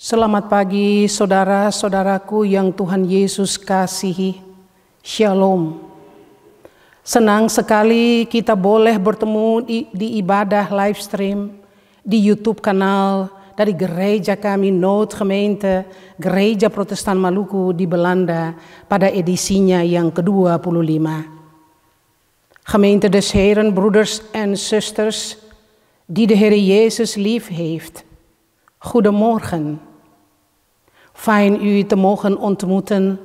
Selamat pagi saudara-saudaraku yang Tuhan Yesus kasihi. Shalom. Senang sekali kita boleh bertemu di ibadah live stream di YouTube kanal dari gereja kami Noodgemeente Gereja Protestan Maluku di Belanda pada edisinya yang ke-25. Gemeente des Heren, broeders en zusters die de Heer Jezus lief heeft. Goedemorgen. Fijn u te mogen ontmoeten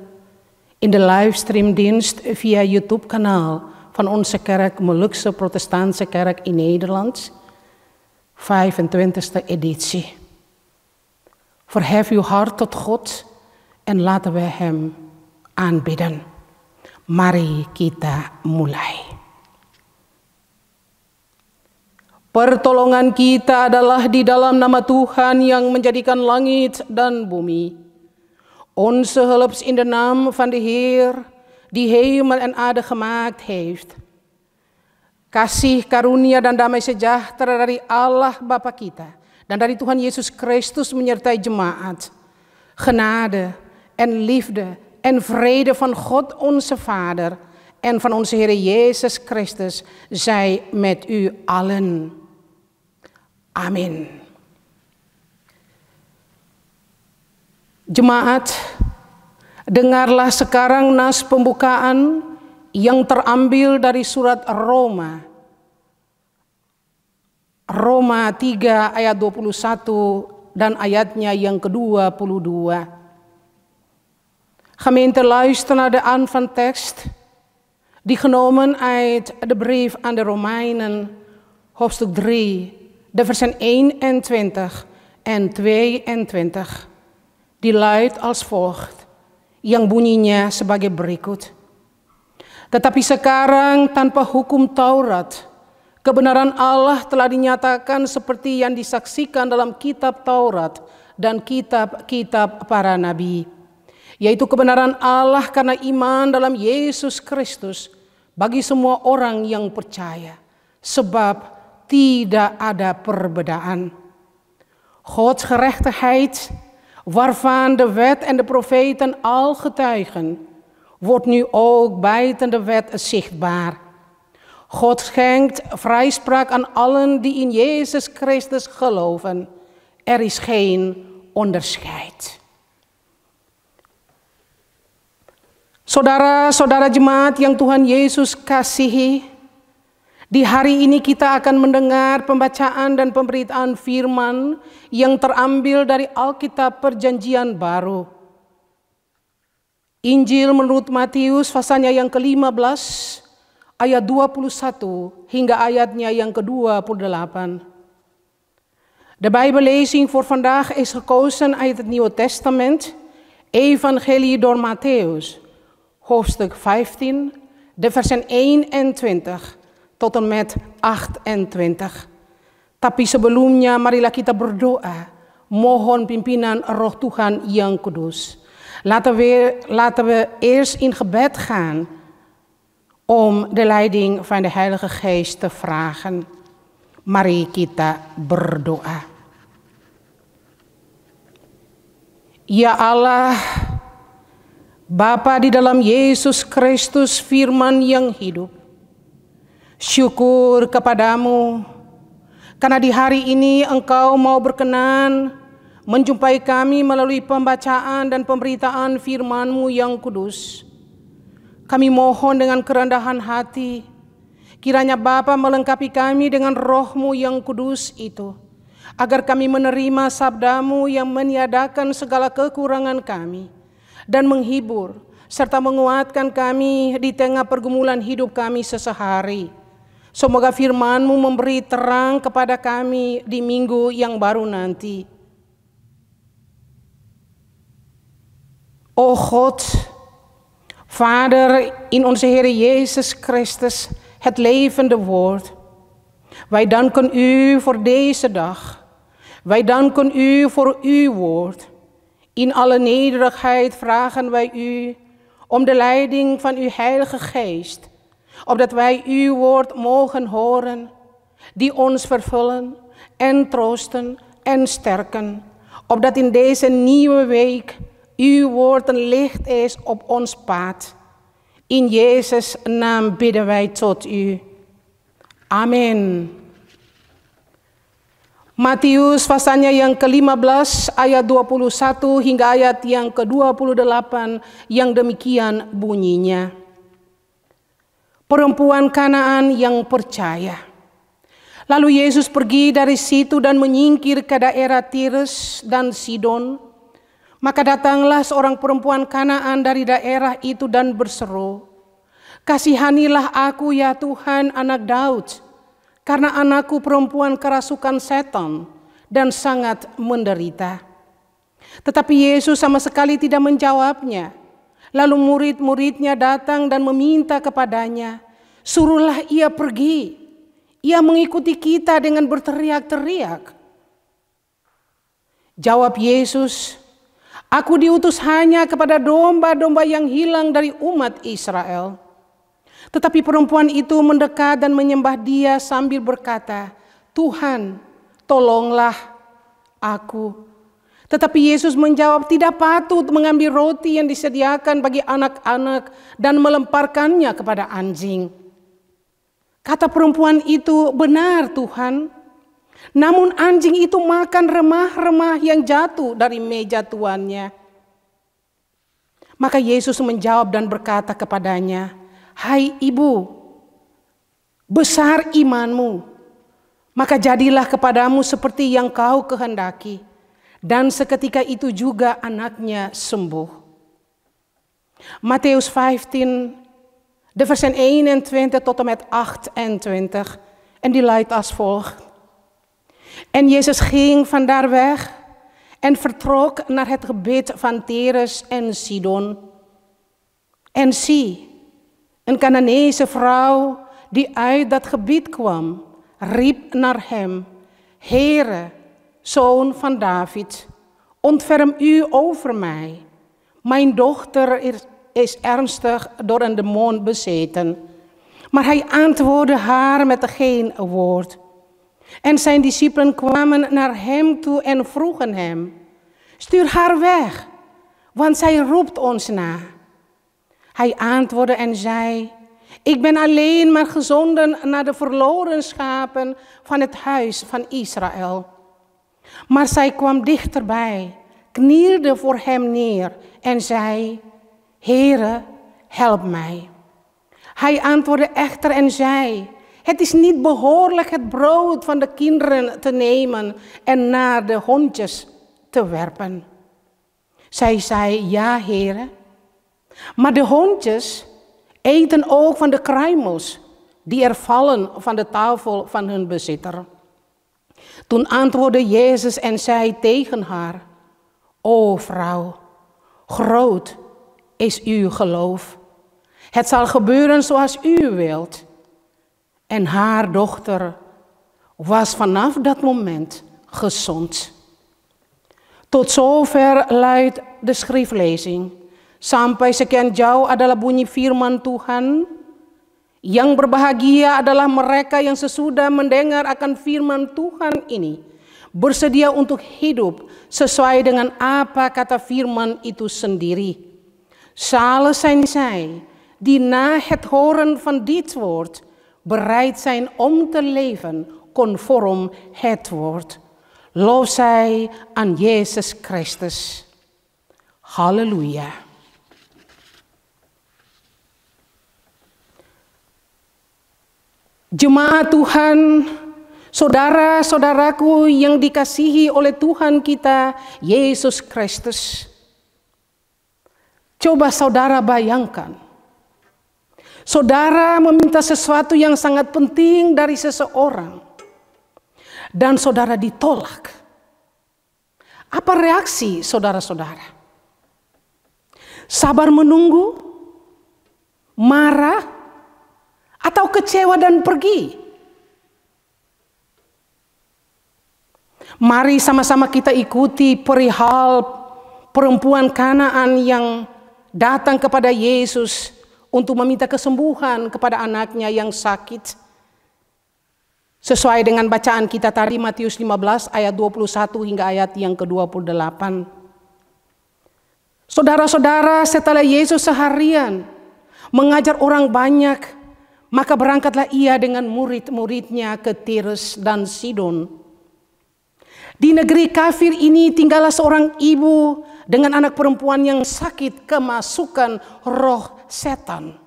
in de livestreamdienst via YouTube-kanaal van onze kerk, Molukse Protestantse Kerk in Nederland, 25e editie. Verhef uw hart tot God en laten we Hem aanbidden. Mari kita mulai. Pertolongan kita adalah di dalam nama Tuhan yang menjadikan langit dan bumi. Onze hulp in de naam van de Heer die hemel en aarde gemaakt heeft. Kasih, karunia dan damai sejahtera dari Allah Bapa kita dan dari Tuhan Yesus Kristus menyertai jemaat. Genade en liefde en vrede van God onze Vader en van onze Heer Jezus Christus zij met u allen. Amin. Jemaat, dengarlah sekarang nas pembukaan yang terambil dari surat Roma. Roma 3 ayat 21 dan ayatnya yang ke-22. Gemeente, luister naar de aanvangtekst die genomen uit de brief aan de Romeinen, hoofdstuk 3, de versen 21 en 22. Die luidt als volgt, yang bunyinya sebagai berikut. Tetapi sekarang tanpa hukum Taurat, kebenaran Allah telah dinyatakan seperti yang disaksikan dalam kitab Taurat dan kitab-kitab para nabi, yaitu kebenaran Allah karena iman dalam Yesus Kristus bagi semua orang yang percaya, sebab tidak ada perbedaan. Gods gerechtigheid, waarvan de wet en de profeten al getuigen, wordt nu ook buiten de wet zichtbaar. God schenkt vrijspraak aan allen die in Jezus Christus geloven. Er is geen onderscheid. Saudara-saudara jemaat yang Tuhan Yesus kasihi, di hari ini kita akan mendengar pembacaan dan pemberitaan firman yang terambil dari Alkitab Perjanjian Baru. Injil menurut Matius pasalnya yang ke-15 ayat 21 hingga ayatnya yang ke-28. De Bijbellezing voor vandaag is gekozen uit het Nieuwe Testament, Evangelie door Mattheus, hoofdstuk 15, de versen 21 tot en met 28. Tapi sebelumnya marilah kita berdoa, mohon pimpinan Roh Tuhan yang kudus. Laten we eerst in gebed gaan om de leiding van de Heilige Geest te vragen. Mari kita berdoa. Ya Allah, Bapa di dalam Yesus Kristus firman yang hidup, syukur kepadamu karena di hari ini Engkau mau berkenan menjumpai kami melalui pembacaan dan pemberitaan firman-Mu yang kudus. Kami mohon dengan kerendahan hati, kiranya Bapa melengkapi kami dengan Roh-Mu yang kudus itu, agar kami menerima sabda-Mu yang meniadakan segala kekurangan kami dan menghibur serta menguatkan kami di tengah pergumulan hidup kami sehari-hari. Semoga firman-Mu memberi terang kepada kami di minggu yang baru nanti. O God, Vader in onze Heer Jezus Christus, het levende woord. Wij danken u voor deze dag. Wij danken u voor uw woord. In alle nederigheid vragen wij u om de leiding van uw Heilige Geest, opdat wij uw woord mogen horen, die ons vervullen en troosten en sterken, opdat in deze nieuwe week uw woord een licht is op ons pad. In Jezus' naam bidden wij tot u. Amin. Matius pasalnya yang ke-15 ayat 21 hingga ayat yang ke-28 yang demikian bunyinya. Perempuan Kanaan yang percaya. Lalu Yesus pergi dari situ dan menyingkir ke daerah Tires dan Sidon. Maka datanglah seorang perempuan Kanaan dari daerah itu dan berseru, "Kasihanilah aku ya Tuhan, anak Daud, karena anakku perempuan kerasukan setan dan sangat menderita." Tetapi Yesus sama sekali tidak menjawabnya. Lalu murid-muridnya datang dan meminta kepadanya, "Suruhlah ia pergi. Ia mengikuti kita dengan berteriak-teriak." Jawab Yesus, "Aku diutus hanya kepada domba-domba yang hilang dari umat Israel." Tetapi perempuan itu mendekat dan menyembah Dia sambil berkata, "Tuhan, tolonglah aku." Tetapi Yesus menjawab, "Tidak patut mengambil roti yang disediakan bagi anak-anak dan melemparkannya kepada anjing." Kata perempuan itu, "Benar Tuhan, namun anjing itu makan remah-remah yang jatuh dari meja tuannya." Maka Yesus menjawab dan berkata kepadanya, "Hai ibu, besar imanmu, maka jadilah kepadamu seperti yang kau kehendaki." Dan seketika itu juga anaknya sembuh. Mattheus 15, de versen 21 tot en met 28. En die luidt als volgt. En Jezus ging vandaar weg en vertrok naar het gebied van Tires en Sidon. En zie, een Canaanese vrouw die uit dat gebied kwam, riep naar hem, "Heere, Zoon van David, ontferm u over mij. Mijn dochter is ernstig door een demon bezeten." Maar hij antwoordde haar met geen woord. En zijn discipelen kwamen naar hem toe en vroegen hem, "Stuur haar weg, want zij roept ons na." Hij antwoordde en zei, "Ik ben alleen maar gezonden naar de verloren schapen van het huis van Israël." Maar zij kwam dichterbij, knielde voor hem neer en zei, "Heere, help mij." Hij antwoordde echter en zei, "Het is niet behoorlijk het brood van de kinderen te nemen en naar de hondjes te werpen." Zij zei, "Ja, Heere, maar de hondjes eten ook van de kruimels die er vallen van de tafel van hun bezitter." Toen antwoordde Jezus en zei tegen haar, "O vrouw, groot is uw geloof. Het zal gebeuren zoals u wilt." En haar dochter was vanaf dat moment gezond. Tot zover luidt de schriftlezing. Sampai sekian jauh adalah bunyi firman Tuhan. Yang berbahagia adalah mereka yang sesudah mendengar akan firman Tuhan ini bersedia untuk hidup sesuai dengan apa kata firman itu sendiri. Zalig zijn zij die na het horen van dit woord bereid zijn om te leven conform het woord. Lof zij aan Jezus Christus. Halleluja. Jemaat Tuhan, saudara-saudaraku yang dikasihi oleh Tuhan kita, Yesus Kristus. Coba saudara bayangkan, saudara meminta sesuatu yang sangat penting dari seseorang, dan saudara ditolak. Apa reaksi saudara-saudara? Sabar menunggu? Marah? Atau kecewa dan pergi? Mari sama-sama kita ikuti perihal perempuan Kanaan yang datang kepada Yesus untuk meminta kesembuhan kepada anaknya yang sakit. Sesuai dengan bacaan kita tadi Matius 15 ayat 21 hingga ayat yang ke-28. Saudara-saudara, setelah Yesus seharian mengajar orang banyak, maka berangkatlah ia dengan murid-muridnya ke Tirus dan Sidon. Di negeri kafir ini tinggallah seorang ibu dengan anak perempuan yang sakit kemasukan roh setan.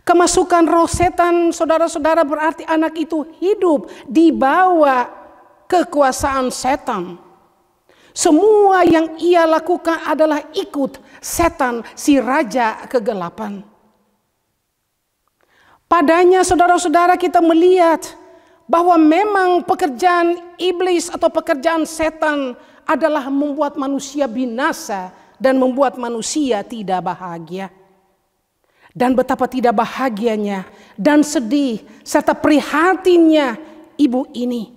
Kemasukan roh setan, saudara-saudara, berarti anak itu hidup di bawah kekuasaan setan. Semua yang ia lakukan adalah ikut setan, si raja kegelapan. Padanya, saudara-saudara, kita melihat bahwa memang pekerjaan iblis atau pekerjaan setan adalah membuat manusia binasa dan membuat manusia tidak bahagia. Dan betapa tidak bahagianya dan sedih serta prihatinnya ibu ini.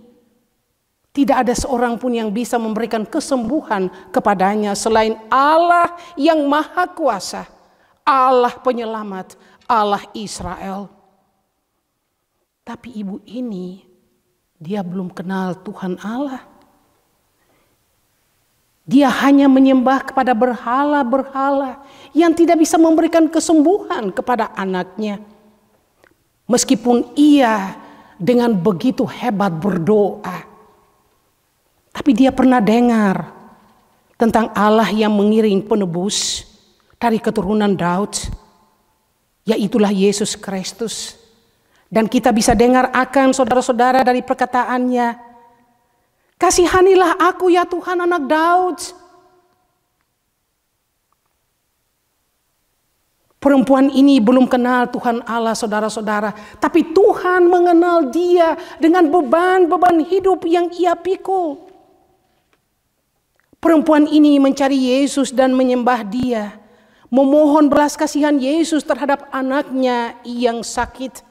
Tidak ada seorang pun yang bisa memberikan kesembuhan kepadanya selain Allah yang Maha Kuasa, Allah Penyelamat, Allah Israel. Tapi ibu ini, dia belum kenal Tuhan Allah. Dia hanya menyembah kepada berhala-berhala yang tidak bisa memberikan kesembuhan kepada anaknya. Meskipun ia dengan begitu hebat berdoa. Tapi dia pernah dengar tentang Allah yang mengiring penebus dari keturunan Daud. Yaitulah Yesus Kristus. Dan kita bisa dengar akan saudara-saudara dari perkataannya. Kasihanilah aku ya Tuhan, anak Daud. Perempuan ini belum kenal Tuhan Allah, saudara-saudara. Tapi Tuhan mengenal dia dengan beban-beban hidup yang ia pikul. Perempuan ini mencari Yesus dan menyembah dia. Memohon belas kasihan Yesus terhadap anaknya yang sakit.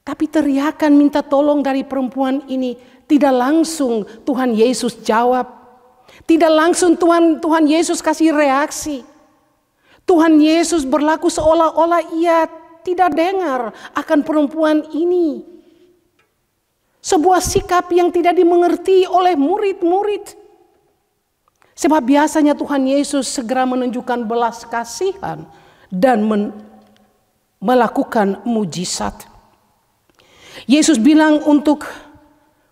Tapi teriakan minta tolong dari perempuan ini tidak langsung Tuhan Yesus jawab. Tidak langsung Tuhan Yesus kasih reaksi. Tuhan Yesus berlaku seolah-olah ia tidak dengar akan perempuan ini. Sebuah sikap yang tidak dimengerti oleh murid-murid. Sebab biasanya Tuhan Yesus segera menunjukkan belas kasihan dan melakukan mujizat. Yesus bilang untuk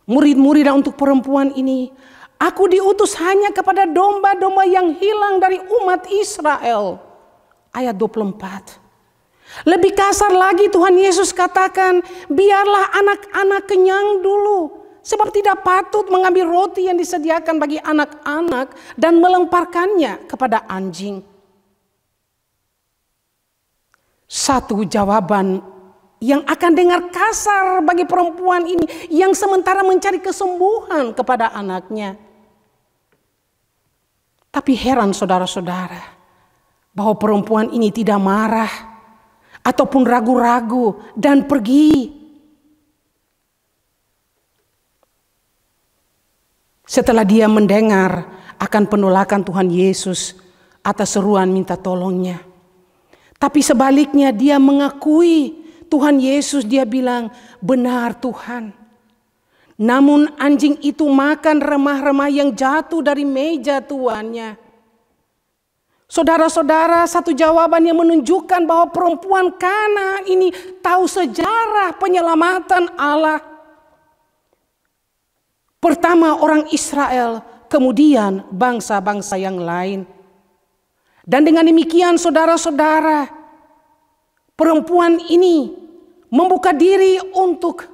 murid-murid dan untuk perempuan ini, aku diutus hanya kepada domba-domba yang hilang dari umat Israel. Ayat 24. Lebih kasar lagi Tuhan Yesus katakan, biarlah anak-anak kenyang dulu. Sebab tidak patut mengambil roti yang disediakan bagi anak-anak dan melemparkannya kepada anjing. Satu jawaban yang akan dengar kasar bagi perempuan ini yang sementara mencari kesembuhan kepada anaknya. Tapi heran saudara-saudara bahwa perempuan ini tidak marah ataupun ragu-ragu dan pergi. Setelah dia mendengar akan penolakan Tuhan Yesus atas seruan minta tolongnya. Tapi sebaliknya dia mengakui Tuhan Yesus, dia bilang, benar Tuhan. Namun anjing itu makan remah-remah yang jatuh dari meja tuannya. Saudara-saudara, satu jawaban yang menunjukkan bahwa perempuan Kana ini tahu sejarah penyelamatan Allah. Pertama orang Israel, kemudian bangsa-bangsa yang lain. Dan dengan demikian saudara-saudara, perempuan ini membuka diri untuk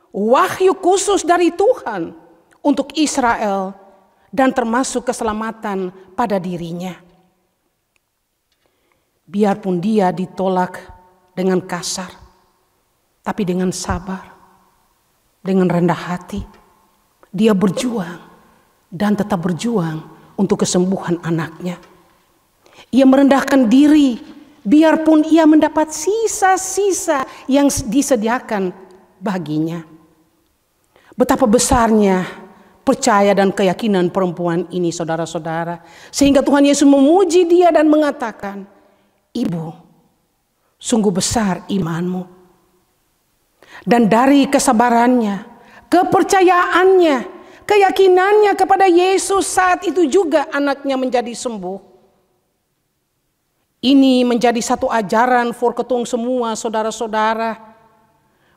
wahyu khusus dari Tuhan untuk Israel dan termasuk keselamatan pada dirinya. Biarpun dia ditolak dengan kasar, tapi dengan sabar, dengan rendah hati, dia berjuang dan tetap berjuang untuk kesembuhan anaknya. Ia merendahkan diri. Biarpun ia mendapat sisa-sisa yang disediakan baginya. Betapa besarnya percaya dan keyakinan perempuan ini saudara-saudara. Sehingga Tuhan Yesus memuji dia dan mengatakan, Ibu, sungguh besar imanmu. Dan dari kesabarannya, kepercayaannya, keyakinannya kepada Yesus, saat itu juga anaknya menjadi sembuh. Ini menjadi satu ajaran for ketong semua saudara-saudara,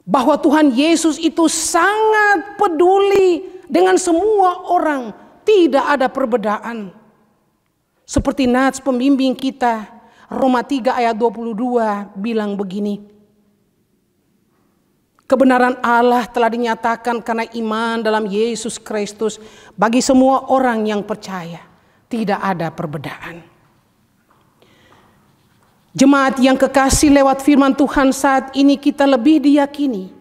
bahwa Tuhan Yesus itu sangat peduli dengan semua orang, tidak ada perbedaan. Seperti nats pembimbing kita, Roma 3 ayat 22 bilang begini. Kebenaran Allah telah dinyatakan karena iman dalam Yesus Kristus bagi semua orang yang percaya. Tidak ada perbedaan. Jemaat yang kekasih, lewat firman Tuhan saat ini kita lebih diyakini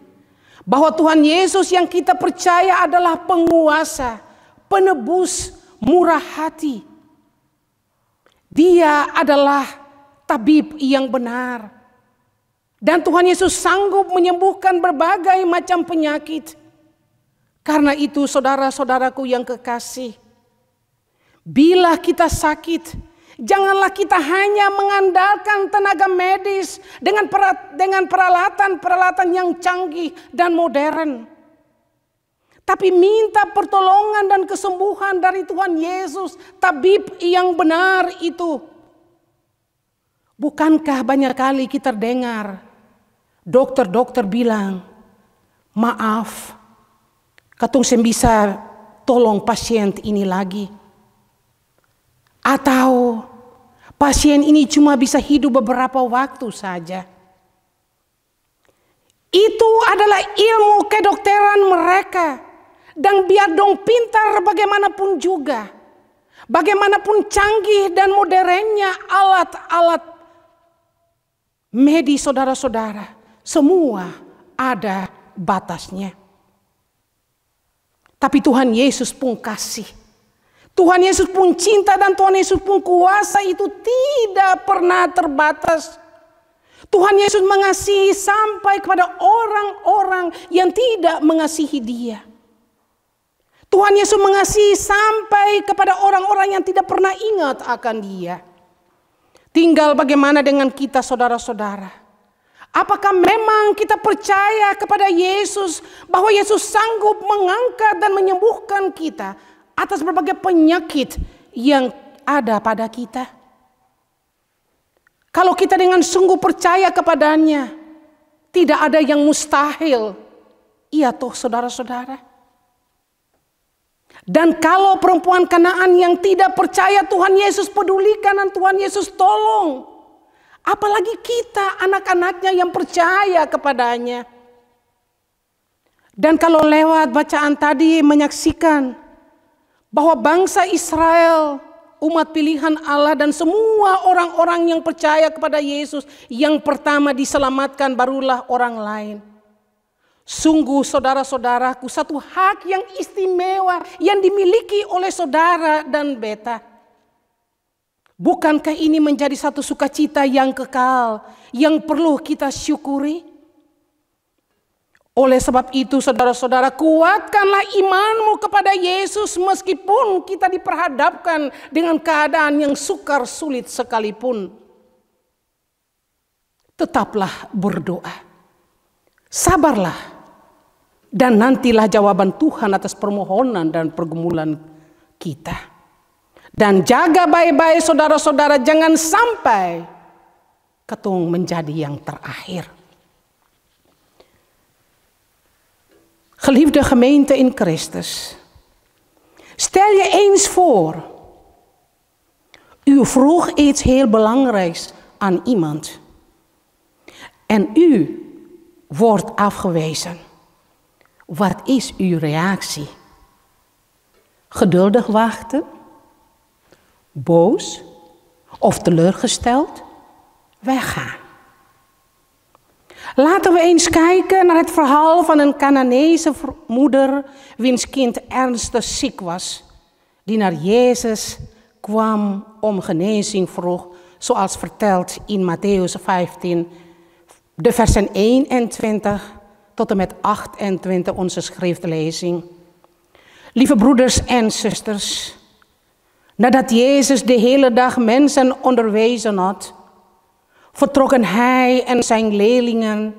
bahwa Tuhan Yesus yang kita percaya adalah penguasa, penebus, murah hati. Dia adalah tabib yang benar. Dan Tuhan Yesus sanggup menyembuhkan berbagai macam penyakit. Karena itu saudara-saudaraku yang kekasih, bila kita sakit, janganlah kita hanya mengandalkan tenaga medis dengan peralatan-peralatan yang canggih dan modern. Tapi minta pertolongan dan kesembuhan dari Tuhan Yesus, tabib yang benar itu. Bukankah banyak kali kita dengar dokter-dokter bilang, maaf, katong sen bisa tolong pasien ini lagi. Atau pasien ini cuma bisa hidup beberapa waktu saja. Itu adalah ilmu kedokteran mereka. Dan biar dong pintar bagaimanapun juga, bagaimanapun canggih dan modernnya alat-alat medis saudara-saudara, semua ada batasnya. Tapi Tuhan Yesus pun kasih, Tuhan Yesus pun cinta, dan Tuhan Yesus pun kuasa itu tidak pernah terbatas. Tuhan Yesus mengasihi sampai kepada orang-orang yang tidak mengasihi Dia. Tuhan Yesus mengasihi sampai kepada orang-orang yang tidak pernah ingat akan Dia. Tinggal bagaimana dengan kita saudara-saudara. Apakah memang kita percaya kepada Yesus, bahwa Yesus sanggup mengangkat dan menyembuhkan kita atas berbagai penyakit yang ada pada kita? Kalau kita dengan sungguh percaya kepadanya, tidak ada yang mustahil. Iya toh saudara-saudara. Dan kalau perempuan Kanaan yang tidak percaya, Tuhan Yesus pedulikan dan Tuhan Yesus tolong. Apalagi kita, anak-anaknya yang percaya kepadanya. Dan kalau lewat bacaan tadi menyaksikan bahwa bangsa Israel, umat pilihan Allah, dan semua orang-orang yang percaya kepada Yesus, yang pertama diselamatkan barulah orang lain. Sungguh saudara-saudaraku, satu hak yang istimewa yang dimiliki oleh saudara dan beta. Bukankah ini menjadi satu sukacita yang kekal, yang perlu kita syukuri? Oleh sebab itu saudara-saudara, kuatkanlah imanmu kepada Yesus meskipun kita diperhadapkan dengan keadaan yang sukar sulit sekalipun. Tetaplah berdoa. Sabarlah. Dan nantilah jawaban Tuhan atas permohonan dan pergumulan kita. Dan jaga baik-baik saudara-saudara, jangan sampai ketong menjadi yang terakhir. Geliefde gemeente in Christus. Stel je eens voor. U vroeg iets heel belangrijks aan iemand. En u wordt afgewezen. Wat is uw reactie? Geduldig wachten? Boos? Of teleurgesteld? Weggaan. Laten we eens kijken naar het verhaal van een Canaanese moeder wiens kind ernstig ziek was, die naar Jezus kwam om genezing vroeg, zoals verteld in Matthäus 15, de versen 21 tot en met 28 onze schriftlezing. Lieve broeders en zusters, nadat Jezus de hele dag mensen onderwezen had, vertrokken hij en zijn leerlingen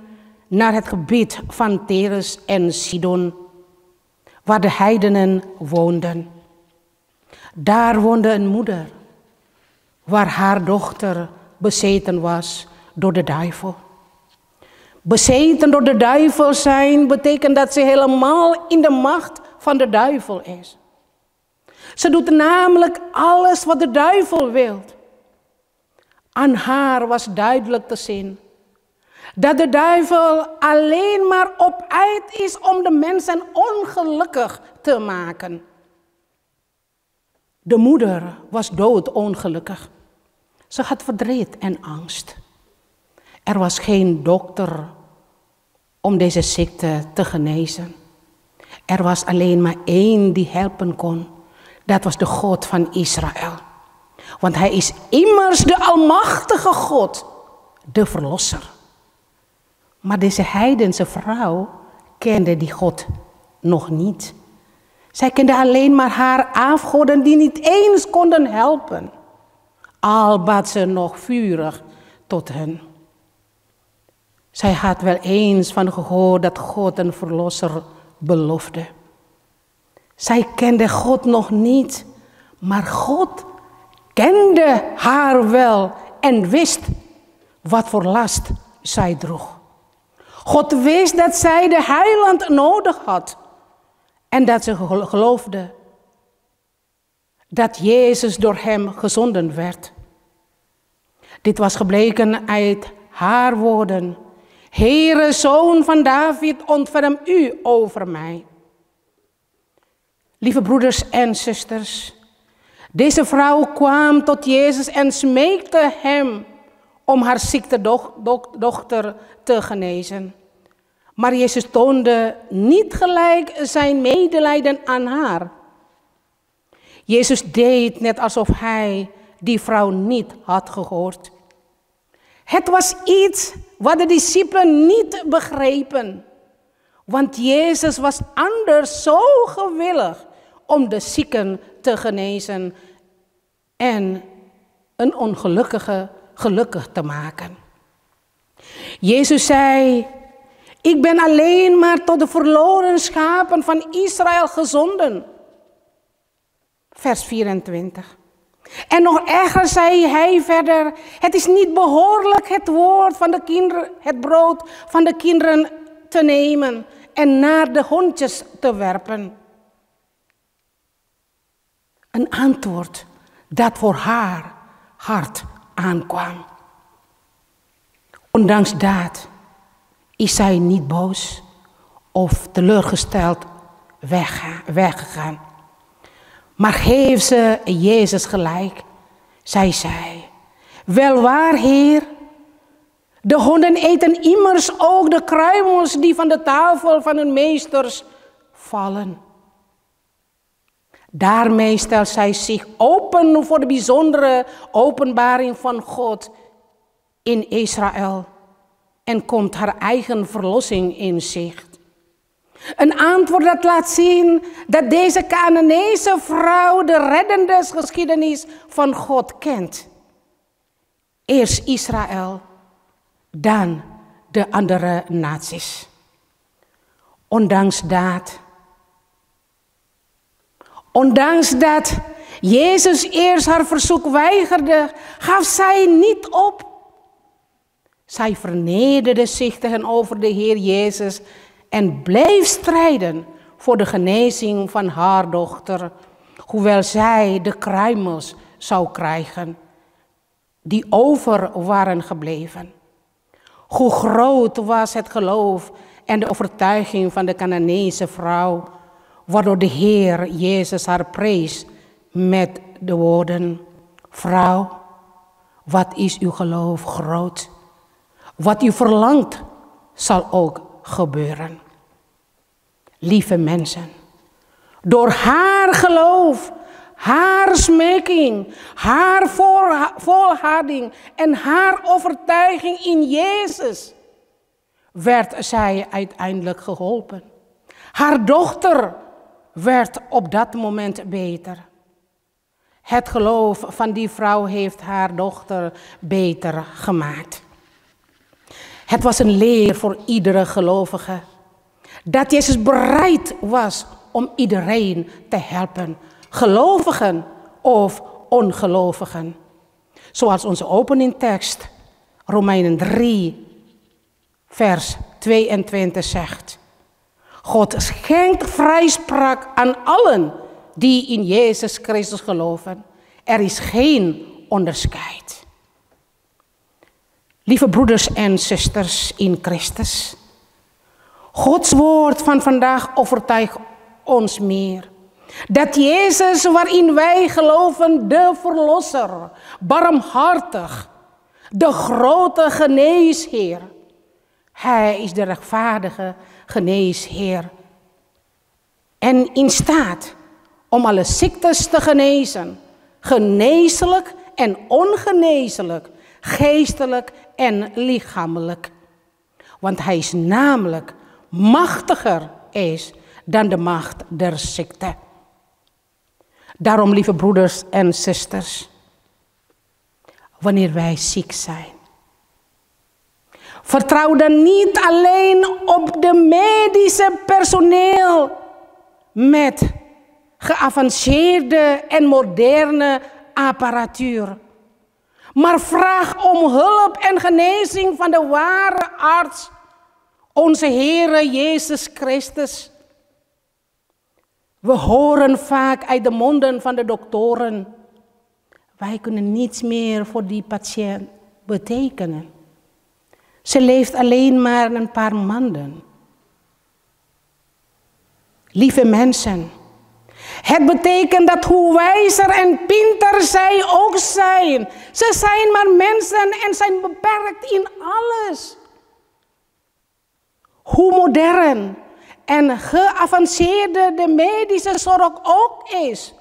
naar het gebied van Tyrus en Sidon, waar de heidenen woonden. Daar woonde een moeder, waar haar dochter bezeten was door de duivel. Bezeten door de duivel zijn betekent dat ze helemaal in de macht van de duivel is. Ze doet namelijk alles wat de duivel wil. Aan haar was duidelijk te zien dat de duivel alleen maar op uit is om de mensen ongelukkig te maken. De moeder was doodongelukkig. Ze had verdriet en angst. Er was geen dokter om deze ziekte te genezen. Er was alleen maar één die helpen kon. Dat was de God van Israël. Want hij is immers de almachtige God, de verlosser. Maar deze heidense vrouw kende die God nog niet. Zij kende alleen maar haar afgoden die niet eens konden helpen. Al bad ze nog vurig tot hen. Zij had wel eens van gehoord dat God een verlosser beloofde. Zij kende God nog niet, maar God kende haar wel en wist wat voor last zij droeg. God wist dat zij de heiland nodig had en dat ze geloofde dat Jezus door hem gezonden werd. Dit was gebleken uit haar woorden. Heere, Zoon van David, ontferm u over mij. Lieve broeders en zusters, deze vrouw kwam tot Jezus en smeekte hem om haar zieke dochter te genezen. Maar Jezus toonde niet gelijk zijn medelijden aan haar. Jezus deed net alsof hij die vrouw niet had gehoord. Het was iets wat de discipelen niet begrepen. Want Jezus was anders zo gewillig om de zieken te genezen en een ongelukkige gelukkig te maken. Jezus zei, ik ben alleen maar tot de verloren schapen van Israël gezonden. Vers 24. En nog erger zei hij verder, het is niet behoorlijk het woord van de kinderen, het brood van de kinderen te nemen en naar de hondjes te werpen. Een antwoord dat voor haar hart aankwam. Ondanks dat is zij niet boos of teleurgesteld weggegaan. Maar heeft ze Jezus gelijk. Zij zei, wel waar, Heer, de honden eten immers ook de kruimels die van de tafel van hun meesters vallen. Daarmee stelt zij zich open voor de bijzondere openbaring van God in Israël en komt haar eigen verlossing in zicht. Een antwoord dat laat zien dat deze Canaanese vrouw de reddende geschiedenis van God kent. Eerst Israël, dan de andere naties. Ondanks dat Jezus eerst haar verzoek weigerde, gaf zij niet op. Zij vernederde zich tegenover de Heer Jezus en bleef strijden voor de genezing van haar dochter, hoewel zij de kruimels zou krijgen die over waren gebleven. Hoe groot was het geloof en de overtuiging van de Canaanese vrouw, waardoor de Heer Jezus haar prees met de woorden, vrouw, wat is uw geloof groot? Wat u verlangt zal ook gebeuren. Lieve mensen, door haar geloof, haar smeking, haar volharding en haar overtuiging in Jezus werd zij uiteindelijk geholpen. Haar dochter werd op dat moment beter. Het geloof van die vrouw heeft haar dochter beter gemaakt. Het was een leer voor iedere gelovige. Dat Jezus bereid was om iedereen te helpen. Gelovigen of ongelovigen. Zoals onze openingtekst Romeinen 3 vers 22 zegt. God schenkt vrijspraak aan allen die in Jezus Christus geloven. Er is geen onderscheid. Lieve broeders en zusters in Christus. Gods woord van vandaag overtuigt ons meer. Dat Jezus waarin wij geloven de verlosser, barmhartig, de grote geneesheer. Hij is de rechtvaardige geneesheer. En in staat om alle ziektes te genezen. Geneeslijk en ongeneeslijk. Geestelijk en lichamelijk. Want hij is namelijk machtiger is dan de macht der ziekte. Daarom, lieve broeders en zusters, wanneer wij ziek zijn, vertrouw dan niet alleen op de medische personeel met geavanceerde en moderne apparatuur. Maar vraag om hulp en genezing van de ware arts, onze Heere Jezus Christus. We horen vaak uit de monden van de doktoren: wij kunnen niets meer voor die patiënt betekenen. Ze leeft alleen maar een paar maanden. Lieve mensen, het betekent dat hoe wijzer en pinter zij ook zijn. Ze zijn maar mensen en zijn beperkt in alles. Hoe modern en geavanceerde de medische zorg ook is.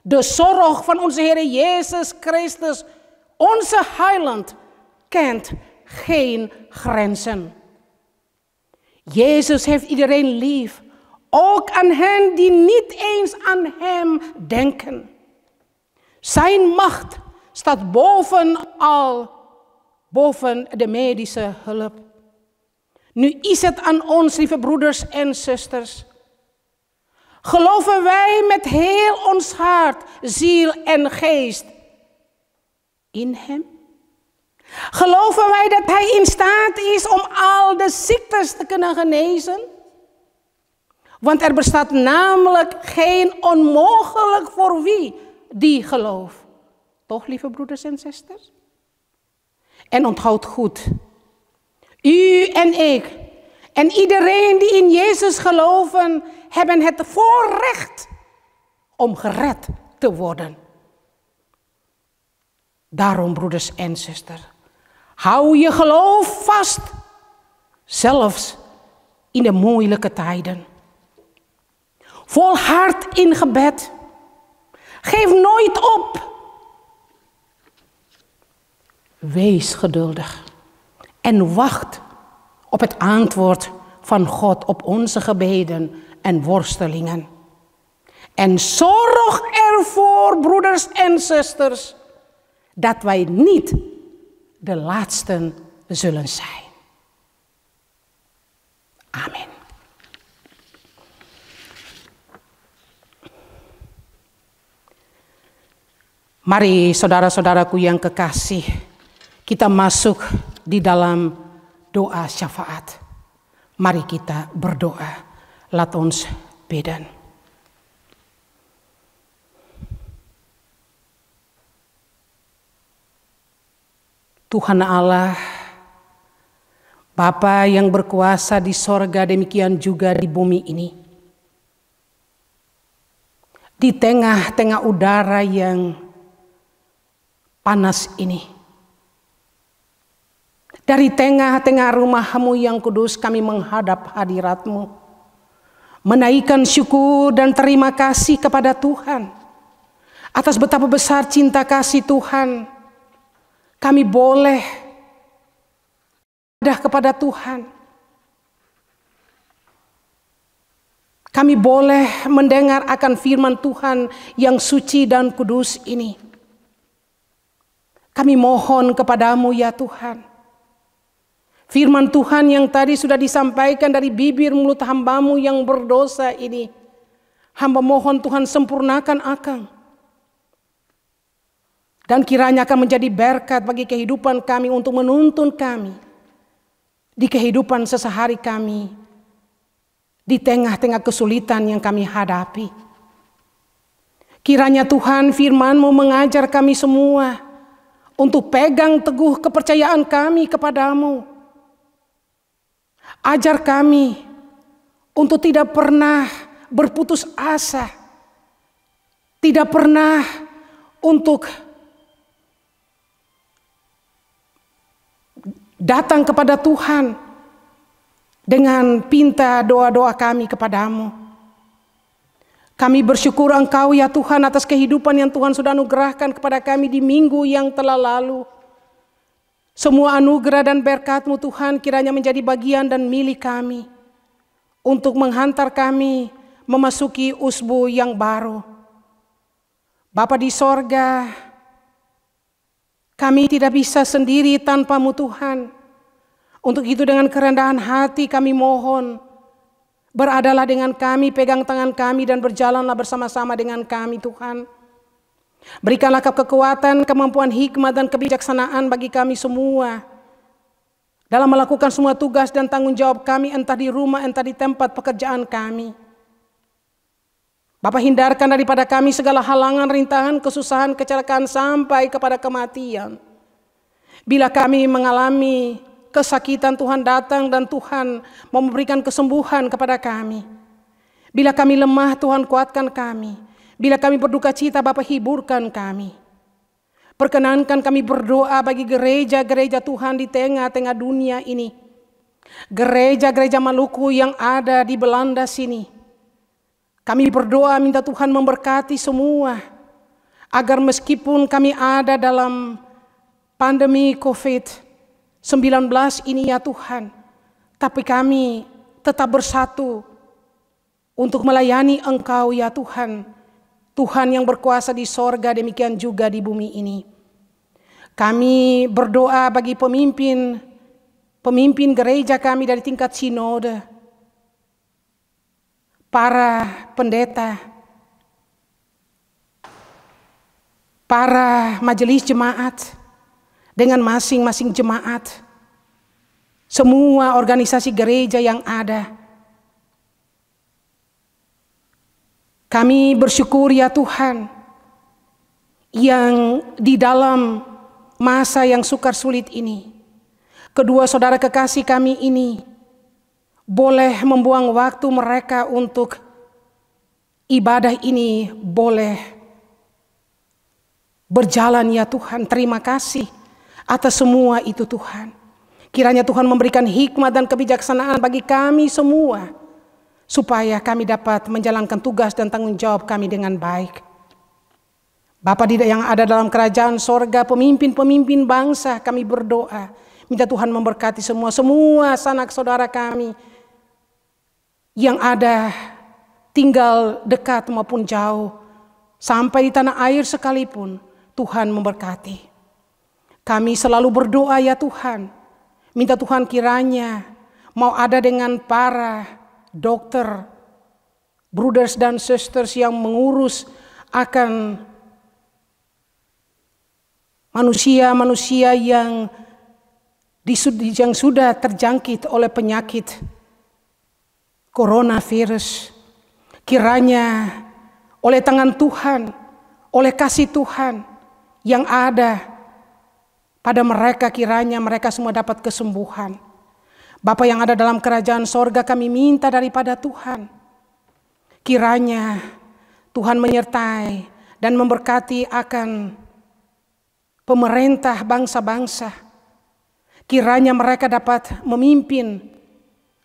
De zorg van onze Heer Jezus Christus, onze heiland, kent geen grenzen. Jezus heeft iedereen lief. Ook aan hen die niet eens aan hem denken. Zijn macht staat boven de medische hulp. Nu is het aan ons, lieve broeders en zusters. Geloven wij met heel ons hart, ziel en geest in hem? Geloven wij dat hij in staat is om al de ziektes te kunnen genezen? Want er bestaat namelijk geen onmogelijk voor wie die gelooft. Toch, lieve broeders en zusters? En onthoud goed. U en ik en iedereen die in Jezus geloven, hebben het voorrecht om gered te worden. Daarom, broeders en zusters, hou je geloof vast, zelfs in de moeilijke tijden. Volhard in gebed. Geef nooit op. Wees geduldig en wacht op het antwoord van God op onze gebeden en worstelingen. En zorg ervoor, broeders en zusters, dat wij niet de laatsten zullen zijn. Amen. Mari saudara-saudaraku yang kekasih, kita masuk di dalam doa syafaat. Mari kita berdoa. Laat ons bidden. Tuhan Allah, Bapa yang berkuasa di sorga, demikian juga di bumi ini. Di tengah-tengah udara yang panas ini. Dari tengah-tengah rumah-Mu yang kudus kami menghadap hadirat-Mu. Menaikkan syukur dan terima kasih kepada Tuhan. Atas betapa besar cinta kasih Tuhan. Kami boleh ada kepada Tuhan. Kami boleh mendengar akan firman Tuhan yang suci dan kudus ini. Kami mohon kepadamu ya Tuhan, Firman Tuhan yang tadi sudah disampaikan dari bibir mulut hamba-Mu yang berdosa ini, hamba mohon Tuhan sempurnakan akang. Dan kiranya akan menjadi berkat bagi kehidupan kami untuk menuntun kami di kehidupan sesehari kami, di tengah-tengah kesulitan yang kami hadapi. Kiranya Tuhan firman-Mu mengajar kami semua untuk pegang teguh kepercayaan kami kepadamu. Ajar kami untuk tidak pernah berputus asa, tidak pernah untuk datang kepada Tuhan dengan pinta doa-doa kami kepadamu. Kami bersyukur Engkau ya Tuhan atas kehidupan yang Tuhan sudah anugerahkan kepada kami di minggu yang telah lalu. Semua anugerah dan berkat-Mu Tuhan kiranya menjadi bagian dan milik kami untuk menghantar kami memasuki usbu yang baru. Bapa di sorga, kami tidak bisa sendiri tanpa-Mu Tuhan. Untuk itu dengan kerendahan hati kami mohon, beradalah dengan kami, pegang tangan kami dan berjalanlah bersama-sama dengan kami Tuhan. Berikanlah kekuatan, kemampuan, hikmat dan kebijaksanaan bagi kami semua dalam melakukan semua tugas dan tanggung jawab kami, entah di rumah, entah di tempat pekerjaan kami. Bapa, hindarkan daripada kami segala halangan, rintangan, kesusahan, kecelakaan sampai kepada kematian. Bila kami mengalami kesakitan, Tuhan datang dan Tuhan mau memberikan kesembuhan kepada kami. Bila kami lemah, Tuhan kuatkan kami. Bila kami berduka cita, Bapa hiburkan kami. Perkenankan kami berdoa bagi gereja-gereja Tuhan di tengah-tengah dunia ini. Gereja-gereja Maluku yang ada di Belanda sini. Kami berdoa minta Tuhan memberkati semua. Agar meskipun kami ada dalam pandemi COVID-19 ini ya Tuhan. Tapi kami tetap bersatu untuk melayani Engkau ya Tuhan. Tuhan yang berkuasa di sorga, demikian juga di bumi ini. Kami berdoa bagi pemimpin gereja kami dari tingkat sinode, para pendeta, para majelis jemaat, dengan masing-masing jemaat, semua organisasi gereja yang ada. Kami bersyukur ya Tuhan, yang di dalam masa yang sukar sulit ini, kedua saudara kekasih kami ini boleh membuang waktu mereka untuk ibadah ini boleh berjalan ya Tuhan. Terima kasih atas semua itu Tuhan. Kiranya Tuhan memberikan hikmat dan kebijaksanaan bagi kami semua, supaya kami dapat menjalankan tugas dan tanggung jawab kami dengan baik. Bapa yang ada dalam kerajaan sorga, pemimpin-pemimpin bangsa, kami berdoa. Minta Tuhan memberkati semua sanak saudara kami yang ada tinggal dekat maupun jauh. Sampai di tanah air sekalipun, Tuhan memberkati. Kami selalu berdoa ya Tuhan. Minta Tuhan kiranya mau ada dengan para dokter, brothers dan sisters yang mengurus akan manusia-manusia yang sudah terjangkit oleh penyakit coronavirus. Kiranya oleh tangan Tuhan, oleh kasih Tuhan yang ada pada mereka, kiranya mereka semua dapat kesembuhan. Bapa yang ada dalam kerajaan sorga, kami minta daripada Tuhan, kiranya Tuhan menyertai dan memberkati akan pemerintah bangsa-bangsa. Kiranya mereka dapat memimpin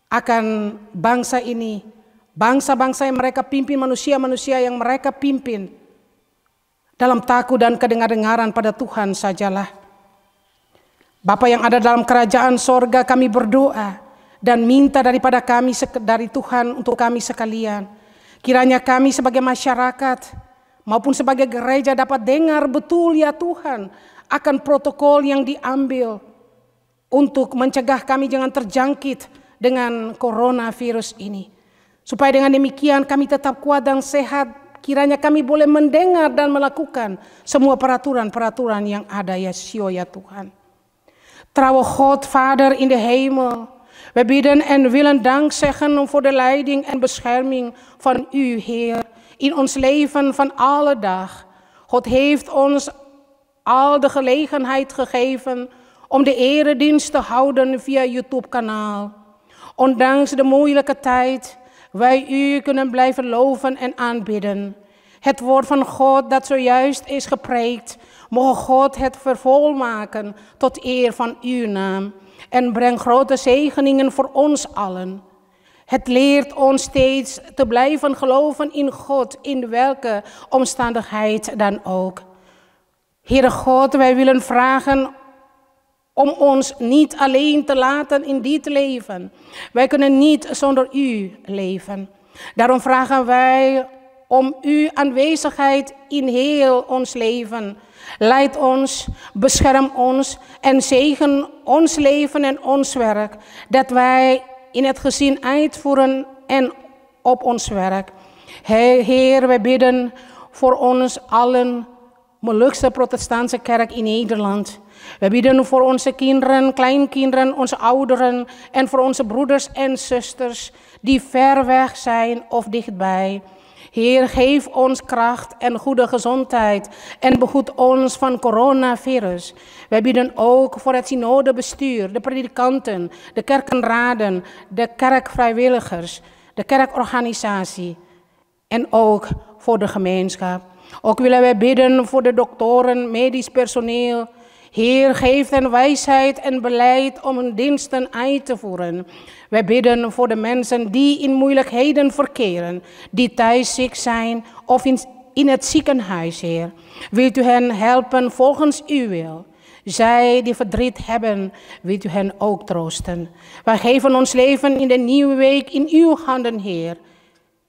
akan bangsa ini, bangsa-bangsa yang mereka pimpin, manusia-manusia yang mereka pimpin, dalam takut dan kedengar-dengaran pada Tuhan sajalah. Bapa yang ada dalam kerajaan sorga, kami berdoa dan minta daripada kami, dari Tuhan untuk kami sekalian. Kiranya kami sebagai masyarakat maupun sebagai gereja dapat dengar betul ya Tuhan akan protokol yang diambil untuk mencegah kami jangan terjangkit dengan coronavirus ini. Supaya dengan demikian kami tetap kuat dan sehat. Kiranya kami boleh mendengar dan melakukan semua peraturan-peraturan yang ada, ya Tuhan. Trouwe God, Vader in de hemel. We bidden en willen dank zeggen voor de leiding en bescherming van u, Heer, in ons leven van alle dag. God heeft ons al de gelegenheid gegeven om de eredienst te houden via YouTube-kanaal. Ondanks de moeilijke tijd, wij u kunnen blijven loven en aanbidden. Het woord van God dat zojuist is gepreekt, mogen God het vervolmaken tot eer van uw naam. En breng grote zegeningen voor ons allen. Het leert ons steeds te blijven geloven in God, in welke omstandigheid dan ook. Heere God, wij willen vragen om ons niet alleen te laten in dit leven. Wij kunnen niet zonder u leven. Daarom vragen wij om uw aanwezigheid in heel ons leven. Leid ons, bescherm ons en zegen ons leven en ons werk. Dat wij in het gezin uitvoeren en op ons werk. Heer, wij bidden voor ons allen, Molukse Protestantse Kerk in Nederland. We bidden voor onze kinderen, kleinkinderen, onze ouderen en voor onze broeders en zusters die ver weg zijn of dichtbij. Heer, geef ons kracht en goede gezondheid en behoed ons van coronavirus. Wij bidden ook voor het synodebestuur, de predikanten, de kerkenraden, de kerkvrijwilligers, de kerkorganisatie en ook voor de gemeenschap. Ook willen wij bidden voor de doktoren, medisch personeel. Heer, geef hen wijsheid en beleid om hun diensten uit te voeren. Wij bidden voor de mensen die in moeilijkheden verkeren, die thuis ziek zijn of in het ziekenhuis, Heer. Wilt u hen helpen volgens uw wil? Zij die verdriet hebben, wilt u hen ook troosten. Wij geven ons leven in de nieuwe week in uw handen, Heer.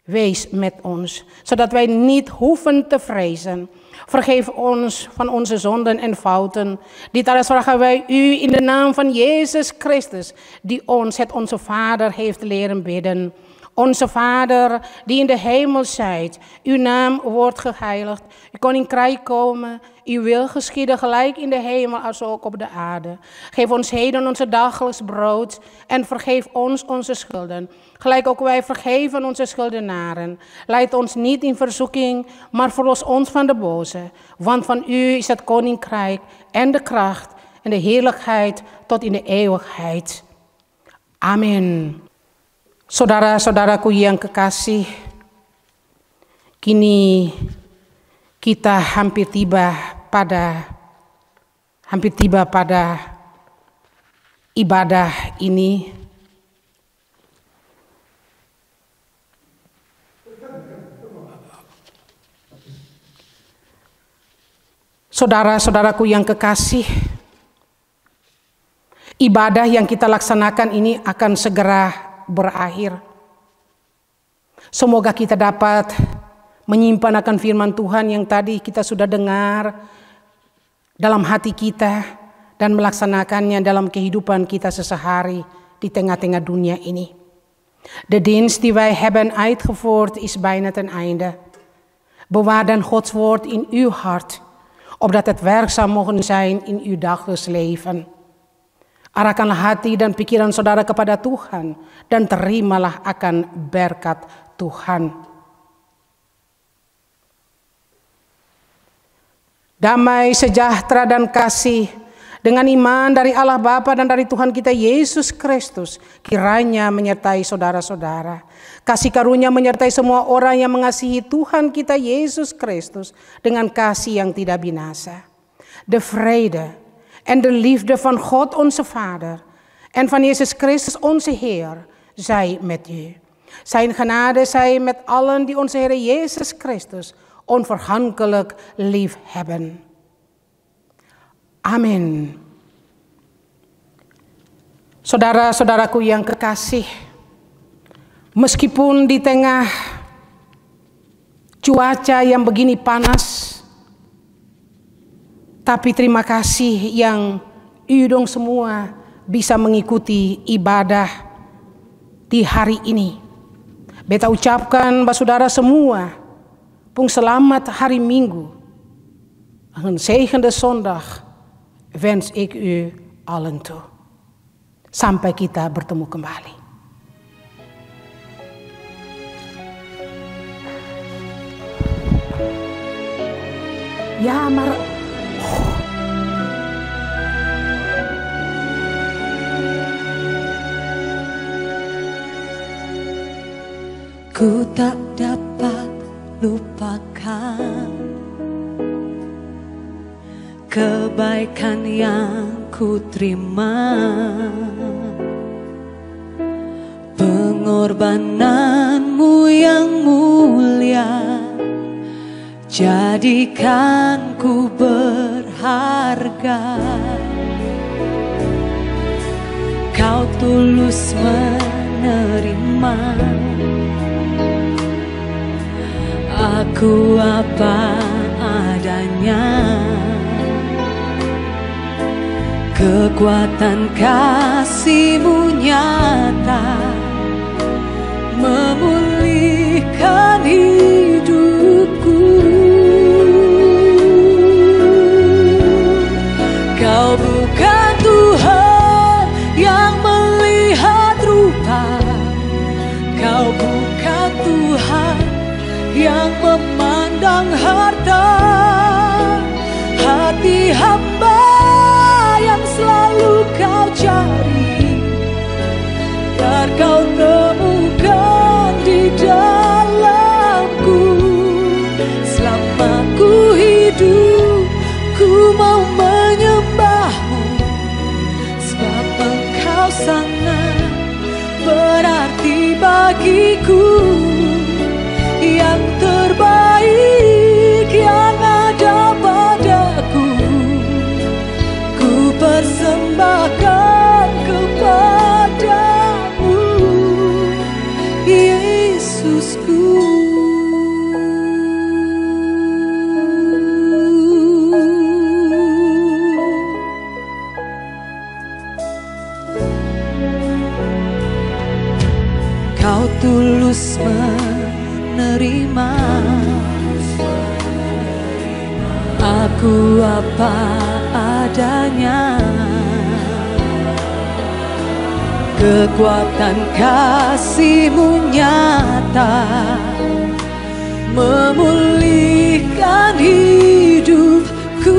Wees met ons, zodat wij niet hoeven te vrezen. Vergeef ons van onze zonden en fouten. Dit alles vragen wij u in de naam van Jezus Christus, die ons het onze Vader heeft leren bidden. Onze Vader, die in de hemel zijt, uw naam wordt geheiligd, uw koninkrijk komen, uw wil geschieden gelijk in de hemel als ook op de aarde. Geef ons heden onze dagelijks brood en vergeef ons onze schulden, gelijk ook wij vergeven onze schuldenaren. Leid ons niet in verzoeking, maar verlos ons van de boze. Want van u is het koninkrijk en de kracht en de heerlijkheid tot in de eeuwigheid. Amen. Saudara-saudaraku yang kekasih, kini kita hampir tiba pada ibadah ini. Saudara-saudaraku yang kekasih, ibadah yang kita laksanakan ini akan segera berakhir. Semoga kita dapat menyimpan akan firman Tuhan yang tadi kita sudah dengar dalam hati kita dan melaksanakannya dalam kehidupan kita sehari di tengah-tengah dunia ini. De dienst die wij hebben uitgevoerd is bijna ten einde. Bewaar dan Gods woord in uw hart, opdat het werkzaam mogen zijn in uw dagelijks leven. Arahkanlah hati dan pikiran saudara kepada Tuhan dan terimalah akan berkat Tuhan. Damai, sejahtera dan kasih dengan iman dari Allah Bapa dan dari Tuhan kita Yesus Kristus kiranya menyertai saudara-saudara. Kasih karunia menyertai semua orang yang mengasihi Tuhan kita Yesus Kristus dengan kasih yang tidak binasa. De vrede en de liefde van God onze Vader en van Jezus Christus onze Heer zij met u. Zijn genade zij met allen die onze Heer Jezus Christus onvergankelijk lief hebben. Amin. Saudara-saudaraku yang kekasih, meskipun di tengah cuaca yang begini panas, tapi terima kasih yang u dong semua bisa mengikuti ibadah di hari ini. Beta ucapkan bagi saudara semua, pung selamat hari Minggu. Een zegende zondag wens ik u allen toe. Sampai kita bertemu kembali. Ya, maar... Ku tak dapat lupakan kebaikan yang ku terima, pengorbananmu yang mulia jadikan ku berharga. Kau tulus menerima aku apa adanya. Kekuatan kasih-Mu nyata memulihkan hidupku. Kau bukan Tuhan yang melihat rupa, Kau bukan Tuhan yang memandang harta. Hati hamba yang selalu Kau cari, biar Kau temukan di dalamku. Selama ku hidup, ku mau menyembah-Mu, sebab Engkau sangat berarti bagiku. Yang terbaik yang ada padaku, ku persembahkan kepadamu, Yesusku. Kau tulus menerima aku apa adanya. Kekuatan kasih-Mu nyata memulihkan hidupku.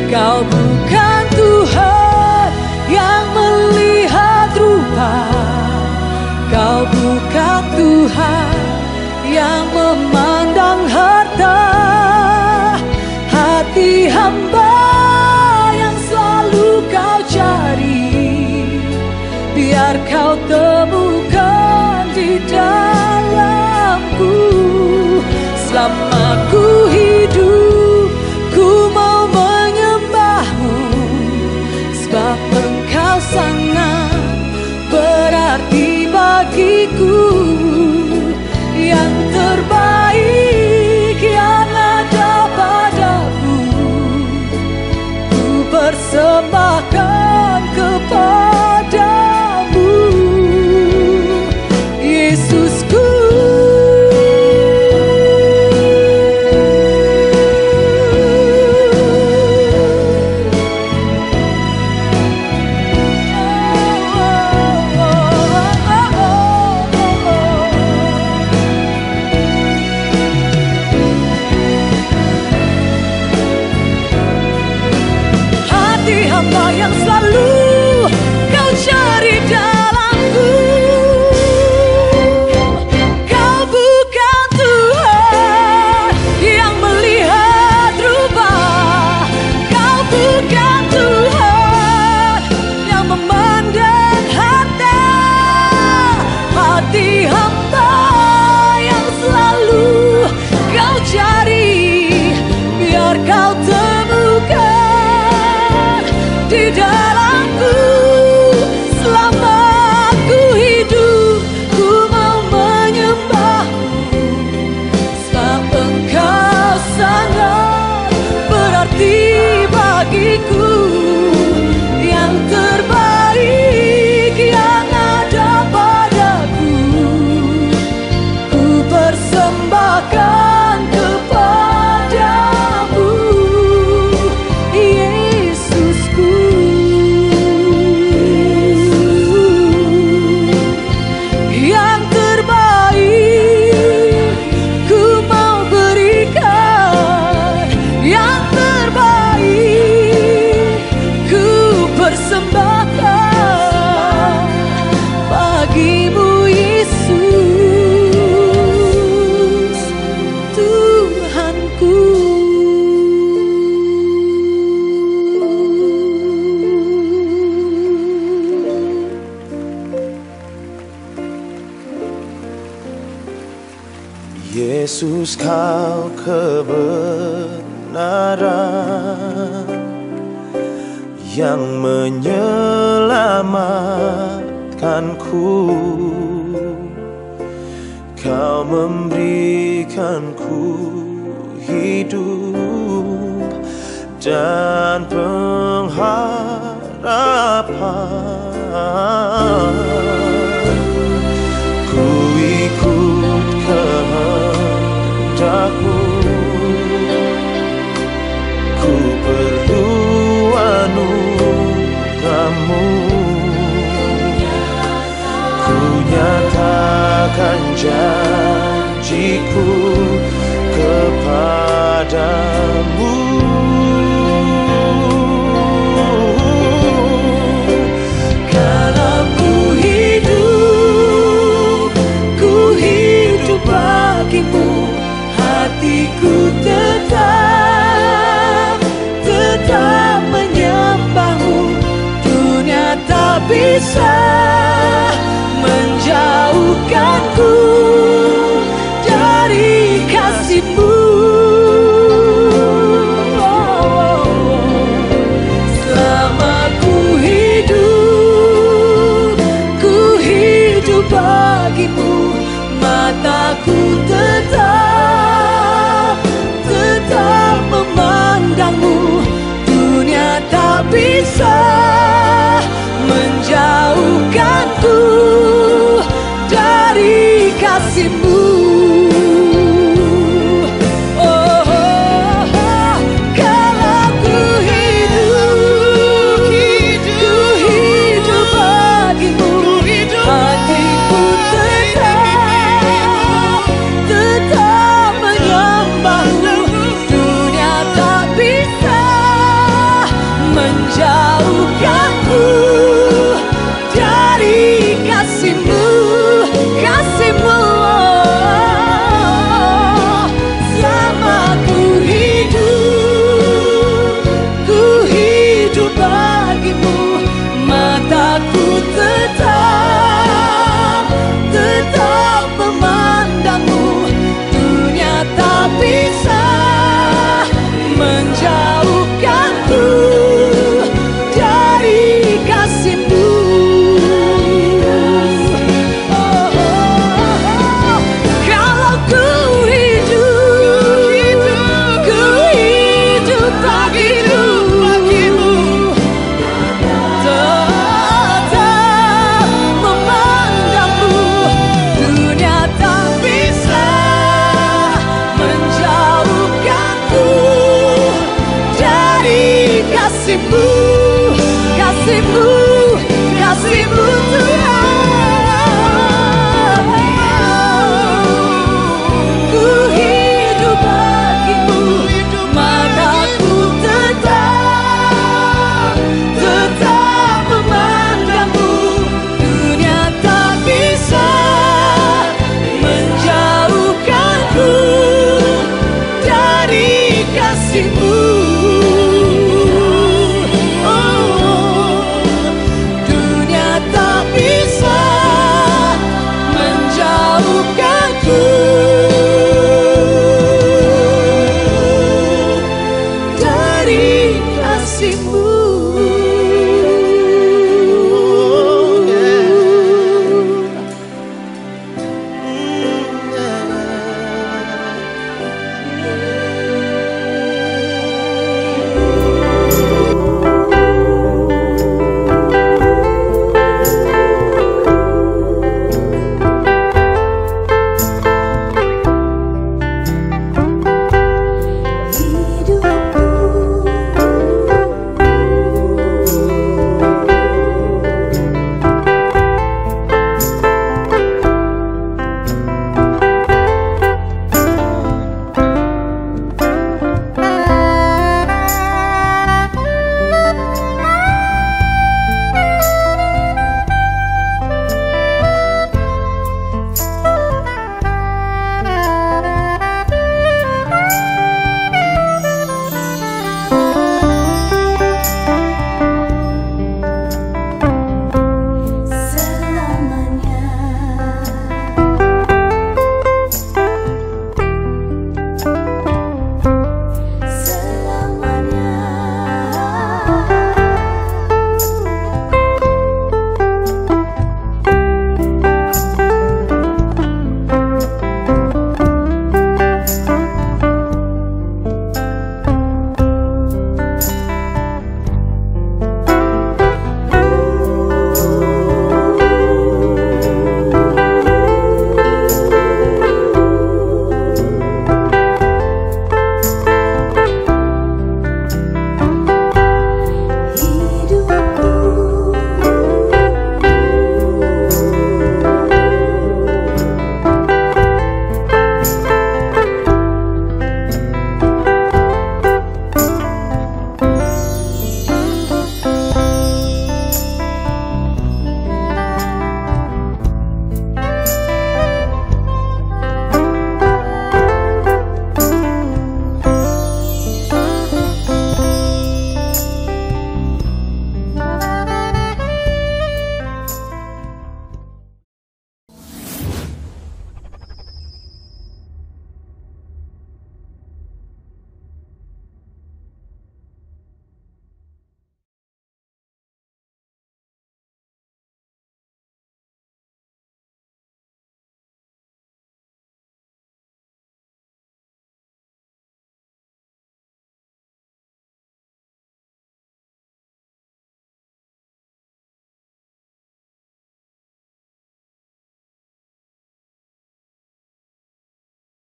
Kau bukan Tuhan yang melihat rupa, Kau bukan Tuhan yang memandang harta. Hati hamba yang selalu Kau cari, biar Kau temukan di dalamku. Selama ku hidup, ku mau menyembah-Mu, sebab Engkau sangat berarti bagiku. Yang terbaik yang ada padaku, ku persembahkan kepadamu, Yesusku. Yesus, kau kebenaran yang menyelamatkanku. Kau memberikanku hidup dan pengharapan. Ku ikut kehendak-Mu, ku perlu anugerah-Mu. Ku nyatakan janjiku kepadamu. Kalau ku hidup bagimu, hatiku tetap menyembah-Mu. Dunia tak bisa menjauhkanku dari kasih-Mu. Selama ku hidup bagimu, mataku tetap memandang-Mu. Dunia tak bisa